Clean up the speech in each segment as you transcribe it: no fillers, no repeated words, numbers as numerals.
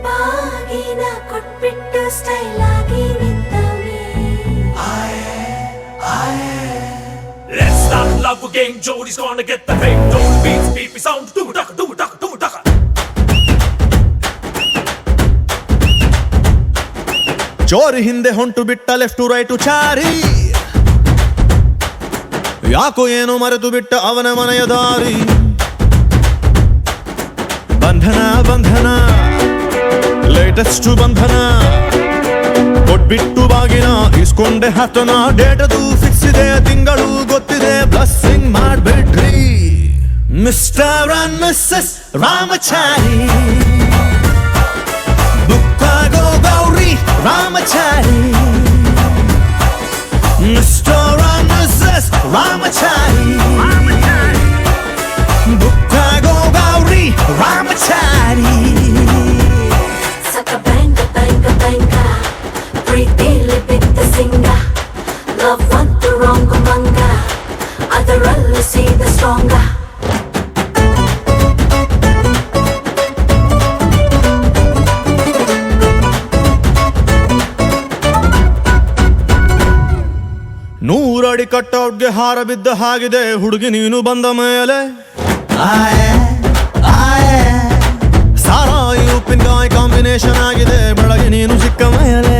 ಬಾಗಿನ ಕೊಟ್ಬಿಟ್ಟು ಸ್ಟೈಲ್ ಆಗಿ ನಿಂತವನೇ. Let's start love game. Jody's gonna get the fame. Don't beats, beep, sound. Do duck, do duck, do duck. ಜೋರಿ ಹಿಂದೆ ಹೊಂಟು ಬಿಟ್ಟ left right Chari, ಯಾಕೋ ಏನು ಮರೆತು ಬಿಟ್ಟ ಅವನ ಮನೆಯ ದಾರಿ. ಬಂಧನ ಬಂಧನ ಲೇಟೆಸ್ಟ್ ಬಂಧನ, ಕೊಟ್ಬಿಟ್ಟು ಬಾಗಿನ ಇಸ್ಕೊಂಡೆ ಹತ್ತನ. ಡೇಟದು ಫಿಕ್ಸ್ ಇದೆ, ತಿಂಗಳು ಗೊತ್ತಿದೆ, ಬ್ಲಸ್ಸಿಂಗ್ ಮಾಡ್ಬಿಡ್ರಿ ಮಿಸ್ಟರ್ ಅಂಡ್ ಮಿಸ್ಸಸ್ ರಾಮಚಾರಿ. ಬುಕ್ಕಾಗೋ Gowri Ramachari, mister and missus Ramachari. ಬುಕ್ಕಾಗೋ ಗೌರಿ ರಾಮಚಾರಿ. ಸಕ ಬ್ಯಾಂಗ ಬ್ಯಾಂಗ ಬ್ಯಾಂಗ, ಪ್ರೀತಿಲಿ ಬಿದ್ದ ಸಿಂಗ. ಲವ್ ಒಂದು ರಾಂಗ್ ಮಂಗ, ಅದರಲ್ಲೂ ಸೀದ ಸ್ಟ್ರಾಂಗ. ನೂರಡಿ ಕಟ್ಔಟ್ಗೆ ಹಾರ ಬಿದ್ದ ಹಾಗಿದೆ ಹುಡುಗಿ ನೀನು ಬಂದ ಮೇಲೆ. ಸಾರಾಯಿ ಉಪ್ಪಿನಕಾಯಿ ಕಾಂಬಿನೇಷನ್ ಆಗಿದೆ ಬೆಳಗ್ಗೆ ನೀನು ಸಿಕ್ಕ ಮೇಲೆ.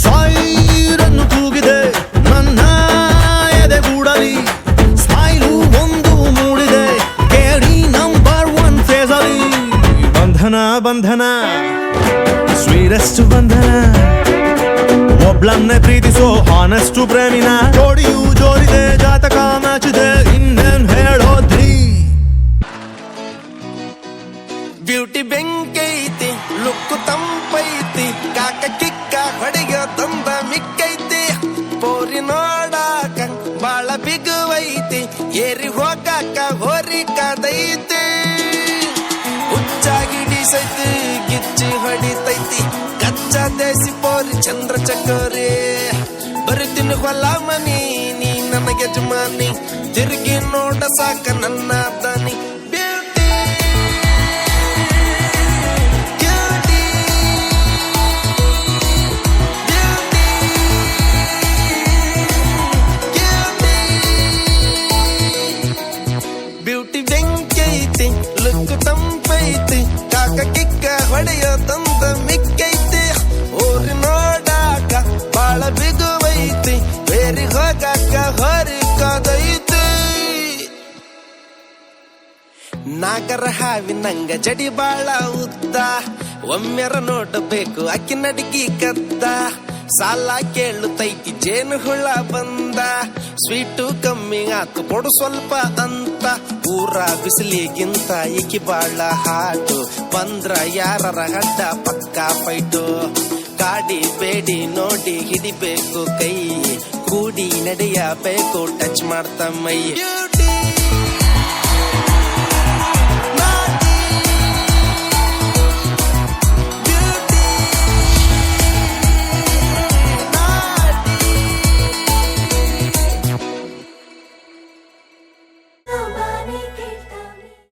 ಸೈರನ್ನು ಕೂಗಿದೆ ನನ್ನ ಎದೆಗೂಡಲಿ, ಸ್ಮೈಲು ಒಂದು ಮೂಡಿದೆ ಕೇಳಿ ನಂಬರ್ 1 ಫೇಸಲಿ. ಬಂಧನ ಬಂಧನ ಸ್ವೀರೆಸ್ಟ್ ಬಂಧನ, ಒಬ್ಳನ್ನೇ ಪ್ರೀತಿಸೋ ಹಾನೆಸ್ಟು ಪ್ರೇಮಿನ. ಜೋಡಿಯು ಜೋರಿದೆ, ಜಾತಕ ಮ್ಯಾಚಿದೆ, ಇನ್ನೇನ್ ಹೇಳೋದ್ರಿ. ಬ್ಯೂಟಿ ಬೆಂಕೈತಿ, ಲುಕ್ಕು ತಂಪೈತಿ, ಕಾಕ ಕಿಕ್ಕ ಹೊಡೆಗ ತಂದ ಮಿಕ್ಕೈತಿ. ಪೋರಿ ನೋಡಾಕ ಬಾಳ ಬಿಗುವೈತಿ, ಏರಿ ಹೋಗಾಕ ಹೋರಿ ಕದೈತಿ. ಹುಚ್ಚಾಗಿಡಿಸೈತಿ, ಗಿಚ್ಚಿ ಹೊಡಿತೈತಿ, ಕಚ್ಚಾ ದೇಸಿ ಪೋರಿ ಚಂದ್ರ ಚಕೋರಿ. ಬರುತ್ತೀನಿ ಹೊಲ ಮನಿ, ನೀ ನನಗೆ ಯಜಮಾನಿ, ತಿರುಗಿ ನೋಡ ಸಾಕ ನನ್ನ ದನಿ. ಬ್ಯೂಟಿ ಬ್ಯೂಟಿ ಬ್ಯೂಟಿ ಬೆಂಕೈತಿ, ಲುಕ್ಕು ತಂಪೈತಿ, ಕಾಕ ಕಿಕ್ಕ ಹೊಡೆಯೋ ತಂದ ಮಿಕ್ಕೈತಿ. ಊರಿ ನೋಡಾಕ ಬಾಳ ಬಿಗುವೈತಿ, ಬೇರಿ ಹೋಗಾಕ ಹೊರಿ ಕದೈತಿ. ನಾಗರ ಹಾವಿನಂಗ ಜಡಿ ಬಾಳ ಉದ್ದ, ಒಮ್ಮೆರ ನೋಡಬೇಕು ಅಕ್ಕಿ ನಡಿಗಿ ಕದ್ದ. ಸಾಲ ಕೇಳುತ್ತೈತಿ ಜೇನು ಹುಳ ಬಂದ, ಸ್ವೀಟು ಕಮ್ಮಿ ಆತು ಕೊಡು ಸ್ವಲ್ಪ ಅಂತ. ಊರ ಬಿಸಿಲಿಗಿಂತ ಈಕಿ ಬಾಳ ಹಾಟು, ಬಂದ್ರ ಯಾರರ ಗಡ್ಡ ಪಕ್ಕ ಫೈಟು. ಕಾಡಿ ಬೇಡಿ ನೋಡಿ ಹಿಡಿಬೇಕು ಕೈ, ಕೂಡಿ ನಡೆಯಬೇಕು ಟಚ್ ಮಾಡ್ತಾ ಮೈ.